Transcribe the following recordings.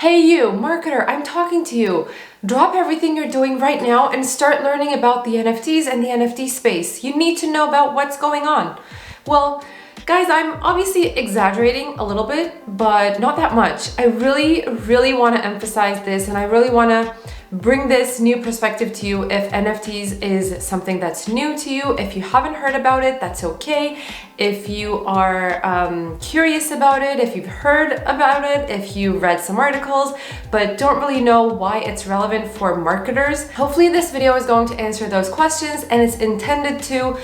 Hey you, marketer, I'm talking to you. Drop everything you're doing right now and start learning about the NFTs and the NFT space. You need to know about what's going on. Well, guys, I'm obviously exaggerating a little bit, but not that much. I really want to emphasize this, and I really want to bring this new perspective to you. If NFTs is something that's new to you, if you haven't heard about it, that's okay. If you are curious about it, if you've heard about it, if you read some articles, but don't really know why it's relevant for marketers, hopefully this video is going to answer those questions, and it's intended to,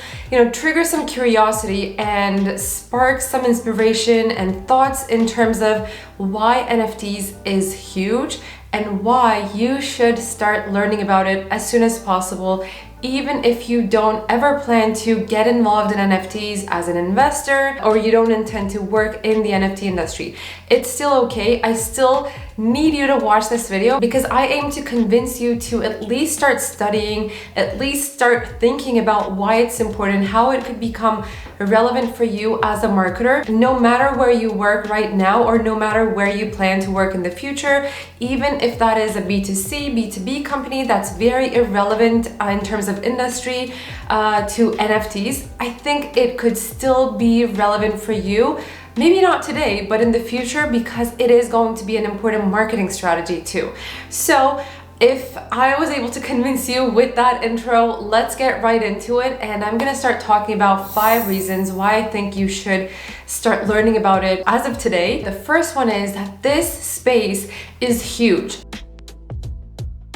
trigger some curiosity and spark some inspiration and thoughts in terms of why NFTs is huge and why you should start learning about it as soon as possible, even if you don't ever plan to get involved in NFTs as an investor or you don't intend to work in the NFT industry. It's still okay. I still need you to watch this video because I aim to convince you to at least start studying, at least start thinking about why it's important, how it could become relevant for you as a marketer, no matter where you work right now or no matter where you plan to work in the future, even if that is a B2C, B2B company that's very irrelevant in terms of industry to NFTs. I think it could still be relevant for you. Maybe not today, but in the future, because it is going to be an important marketing strategy too. So if I was able to convince you with that intro, let's get right into it. And I'm gonna start talking about 5 reasons why I think you should start learning about it as of today. The first one is that this space is huge.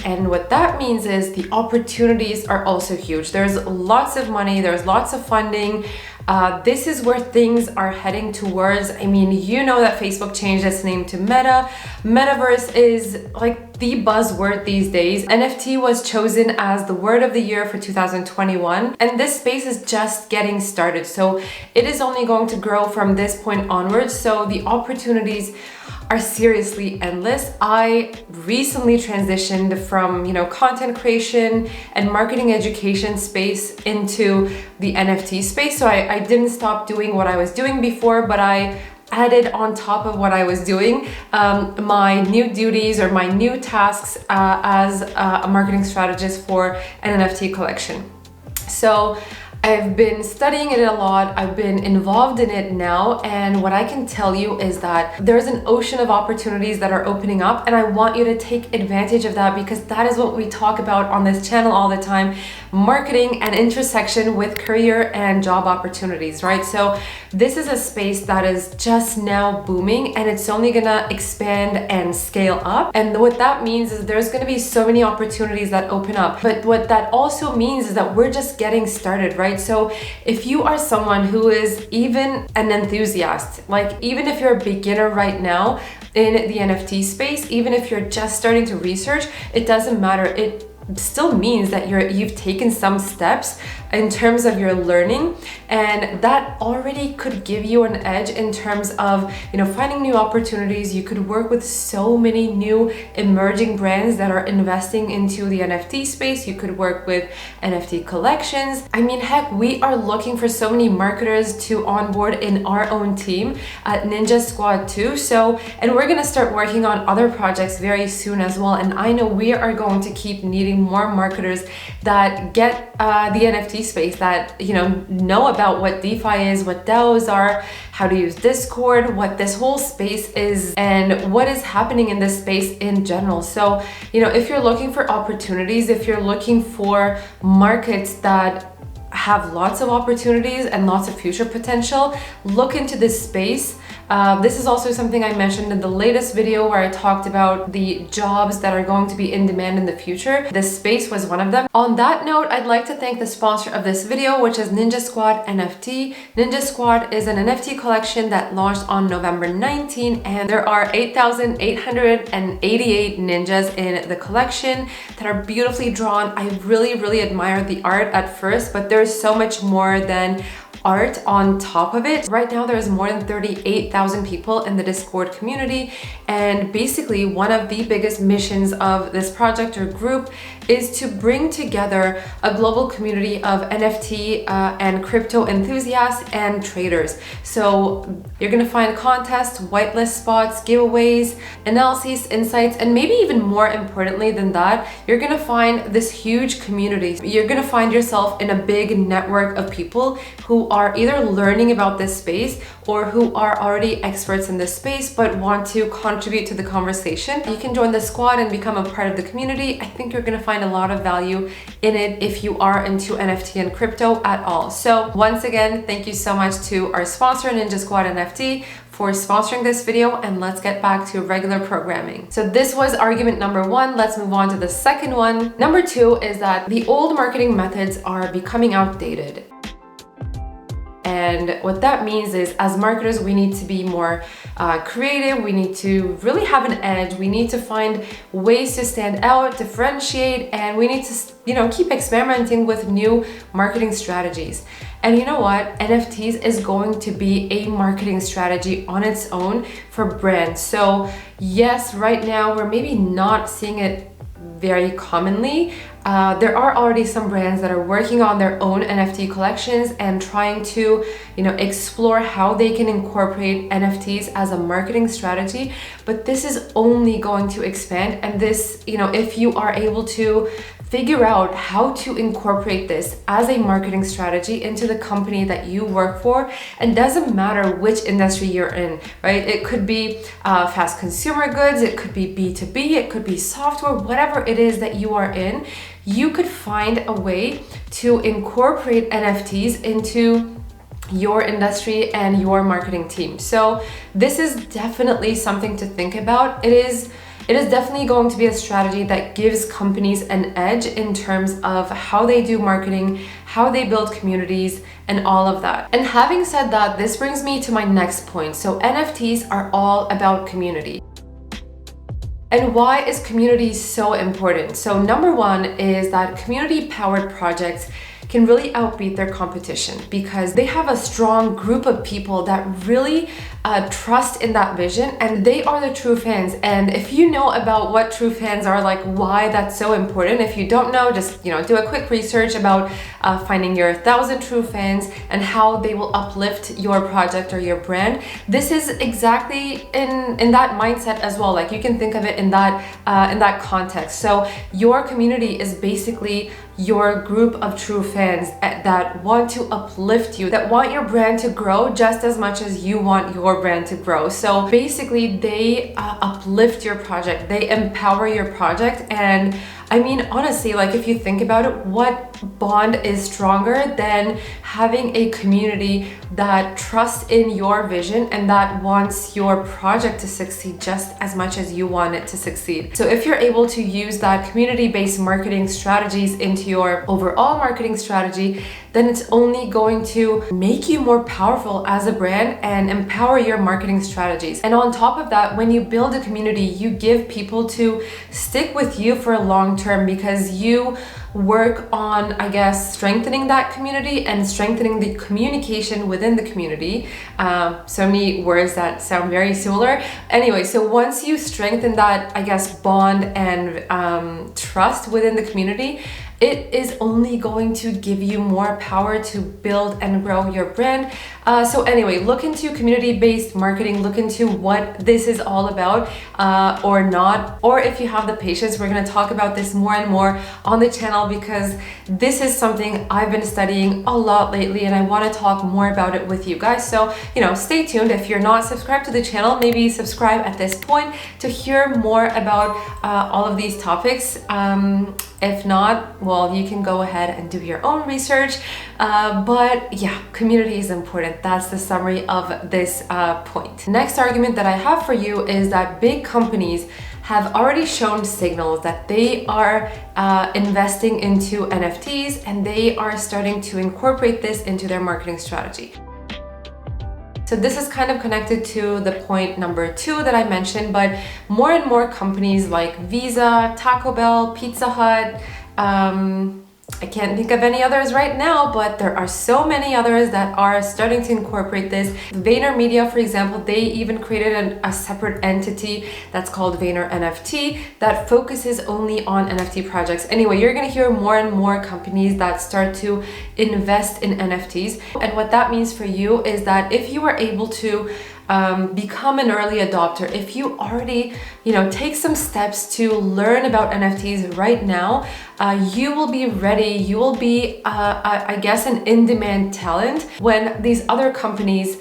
And what that means is the opportunities are also huge. There's lots of money, there's lots of funding. This is where things are heading towards. I mean, you know that Facebook changed its name to Meta. Metaverse is like the buzzword these days. NFT was chosen as the word of the year for 2021. And this space is just getting started. So it is only going to grow from this point onwards. So the opportunities are seriously endless. I recently transitioned from, content creation and marketing education space into the NFT space. So I didn't stop doing what I was doing before, but I added on top of what I was doing my new duties or my new tasks as a marketing strategist for an NFT collection. So I've been studying it a lot, I've been involved in it now, and what I can tell you is that there's an ocean of opportunities that are opening up, and I want you to take advantage of that because that is what we talk about on this channel all the time: marketing and intersection with career and job opportunities, right? So this is a space that is just now booming, and it's only gonna expand and scale up. And what that means is there's gonna be so many opportunities that open up. But what that also means is that we're just getting started, right? So if you are someone who is even an enthusiast, like even if you're a beginner right now in the NFT space, even if you're just starting to research, it doesn't matter. It still means that you've taken some steps in terms of your learning, and that already could give you an edge in terms of finding new opportunities. You could work with so many new emerging brands that are investing into the NFT space. You could work with NFT collections. I mean, heck, we are looking for so many marketers to onboard in our own team at Ninja Squad too. And we're gonna start working on other projects very soon as well, and I know we are going to keep needing more marketers that get the NFT space, that know about what DeFi is, what DAOs are, how to use Discord, what this whole space is, and what is happening in this space in general. So if you're looking for opportunities, if you're looking for markets that have lots of opportunities and lots of future potential, look into this space. This is also something I mentioned in the latest video where I talked about the jobs that are going to be in demand in the future. This space was one of them. On that note, I'd like to thank the sponsor of this video, which is Ninja Squad NFT. Ninja Squad is an NFT collection that launched on November 19, and there are 8,888 ninjas in the collection that are beautifully drawn. I really admired the art at first, but there's so much more than art on top of it. Right now there's more than 38,000 people in the Discord community, and basically one of the biggest missions of this project or group is to bring together a global community of NFT and crypto enthusiasts and traders. So you're gonna find contests, whitelist spots, giveaways, analyses, insights, and maybe even more importantly than that, you're gonna find this huge community. You're gonna find yourself in a big network of people who are either learning about this space or who are already experts in this space but want to contribute to the conversation. You can join the squad and become a part of the community. I think you're gonna find a lot of value in it if you are into NFT and crypto at all. So once again, thank you so much to our sponsor, Ninja Squad NFT, for sponsoring this video, and let's get back to regular programming. So this was argument number one. Let's move on to the second one. Number two is that the old marketing methods are becoming outdated. And what that means is, as marketers, we need to be more creative. We need to really have an edge. We need to find ways to stand out, differentiate, and we need to, keep experimenting with new marketing strategies. And you know what? NFTs is going to be a marketing strategy on its own for brands. So yes, right now we're maybe not seeing it very commonly. There are already some brands that are working on their own NFT collections and trying to, explore how they can incorporate NFTs as a marketing strategy. But this is only going to expand. And this, if you are able to figure out how to incorporate this as a marketing strategy into the company that you work for, and doesn't matter which industry you're in, right? It could be fast consumer goods, it could be B2B, it could be software, whatever it is that you are in, you could find a way to incorporate NFTs into your industry and your marketing team. So this is definitely something to think about. It is definitely going to be a strategy that gives companies an edge in terms of how they do marketing, how they build communities, and all of that. And having said that, this brings me to my next point. So NFTs are all about community. And why is community so important? So number one is that community-powered projects can really outbeat their competition because they have a strong group of people that really trust in that vision, and they are the true fans. And if you know about what true fans are, like why that's so important, if you don't know, just do a quick research about finding your 1,000 true fans and how they will uplift your project or your brand. This is exactly in that mindset as well. Like you can think of it in that context. So your community is basically your group of true fans that want to uplift you, that want your brand to grow just as much as you want your brand to grow. So basically they uplift your project, they empower your project. And I mean, honestly, like if you think about it, what bond is stronger than having a community that trusts in your vision and that wants your project to succeed just as much as you want it to succeed? So if you're able to use that community-based marketing strategies into your overall marketing strategy, then it's only going to make you more powerful as a brand and empower your marketing strategies. And on top of that, when you build a community, you give people to stick with you for a long term because you work on, I guess, strengthening that community and strengthening the communication within the community. So many words that sound very similar. Anyway, so once you strengthen that, I guess, bond and trust within the community, it is only going to give you more power to build and grow your brand. So anyway, look into community-based marketing, look into what this is all about or not. Or if you have the patience, we're gonna talk about this more and more on the channel because this is something I've been studying a lot lately and I wanna talk more about it with you guys. So, stay tuned. If you're not subscribed to the channel, maybe subscribe at this point to hear more about all of these topics. If not, well, you can go ahead and do your own research. But yeah, community is important. That's the summary of this point. Next argument that I have for you is that big companies have already shown signals that they are investing into NFTs and they are starting to incorporate this into their marketing strategy. So this is kind of connected to the point number 2 that I mentioned, but more and more companies like Visa, Taco Bell, Pizza Hut, I can't think of any others right now, but there are so many others that are starting to incorporate this. VaynerMedia, for example, they even created a separate entity that's called Vayner NFT that focuses only on NFT projects. Anyway, you're gonna hear more and more companies that start to invest in NFTs. And what that means for you is that if you are able to become an early adopter, if you already, take some steps to learn about NFTs right now, you will be ready. You will be, I guess, an in-demand talent when these other companies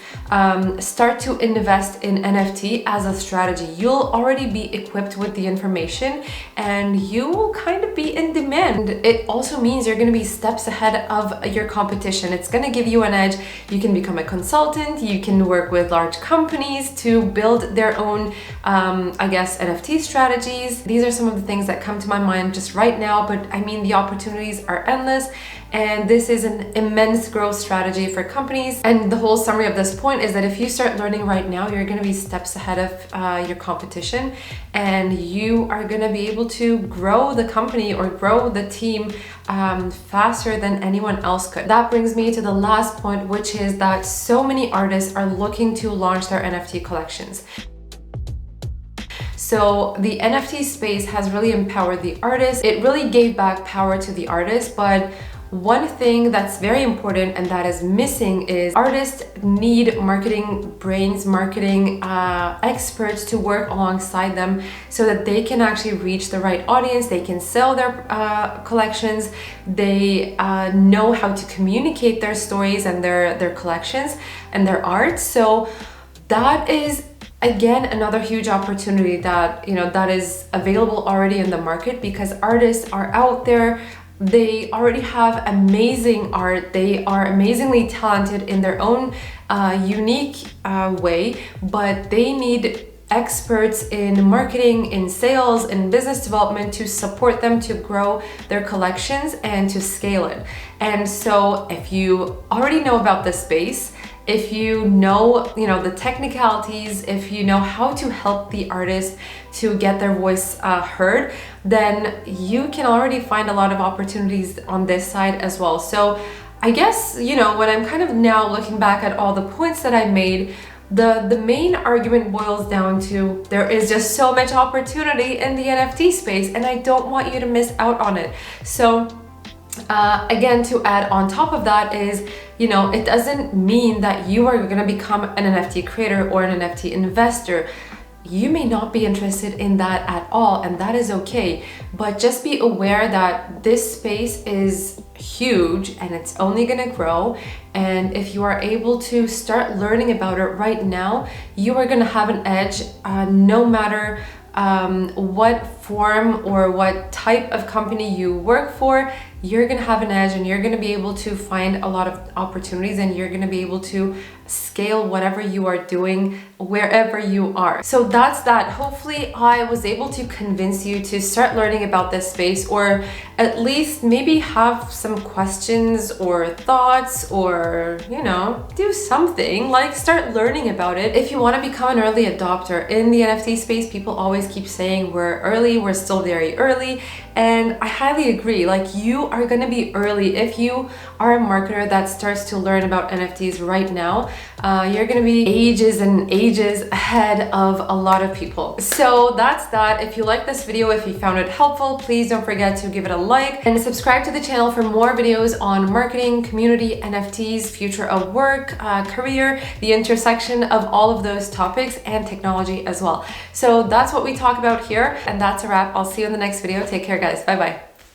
start to invest in NFT as a strategy. You'll already be equipped with the information and you will kind of be in demand. It also means you're going to be steps ahead of your competition. It's going to give you an edge. You can become a consultant. You can work with large companies to build their own, NFT strategies. These are some of the things that come to my mind just right now, but I mean, the opportunities are endless, and this is an immense growth strategy for companies. And the whole summary of this point is that if you start learning right now, you're going to be steps ahead of your competition, and you are going to be able to grow the company or grow the team faster than anyone else could. That brings me to the last point, which is that so many artists are looking to launch their NFT collections. So the NFT space has really empowered the artist. It really gave back power to the artist, but one thing that's very important and that is missing is artists need marketing brains, marketing experts to work alongside them so that they can actually reach the right audience, they can sell their collections, they know how to communicate their stories and their collections and their art. So that is again another huge opportunity that that is available already in the market, because artists are out there. They already have amazing art. They are amazingly talented in their own unique way, but they need experts in marketing, in sales, in business development to support them to grow their collections and to scale it. And so if you already know about this space, if you know, the technicalities, if you know how to help the artist to get their voice heard, then you can already find a lot of opportunities on this side as well. So I guess, when I'm kind of now looking back at all the points that I made, the main argument boils down to there is just so much opportunity in the NFT space, and I don't want you to miss out on it. So again, to add on top of that is, it doesn't mean that you are going to become an NFT creator or an NFT investor. You may not be interested in that at all, and that is okay. But just be aware that this space is huge and it's only going to grow. And if you are able to start learning about it right now, you are going to have an edge no matter what form or what type of company you work for. You're gonna have an edge and you're gonna be able to find a lot of opportunities, and you're gonna be able to scale whatever you are doing wherever you are. So that's that. Hopefully I was able to convince you to start learning about this space, or at least maybe have some questions or thoughts, or do something like start learning about it. If you want to become an early adopter in the NFT space, people always keep saying we're early, we're still very early, and I highly agree. Like, you are going to be early if you are a marketer that starts to learn about NFTs right now. You're going to be ages and ages ahead of a lot of people. So that's that. If you like this video, if you found it helpful, please don't forget to give it a like and subscribe to the channel for more videos on marketing, community, NFTs, future of work, career, the intersection of all of those topics, and technology as well. So that's what we talk about here, and that's a wrap. I'll see you in the next video. Take care, guys. Bye bye.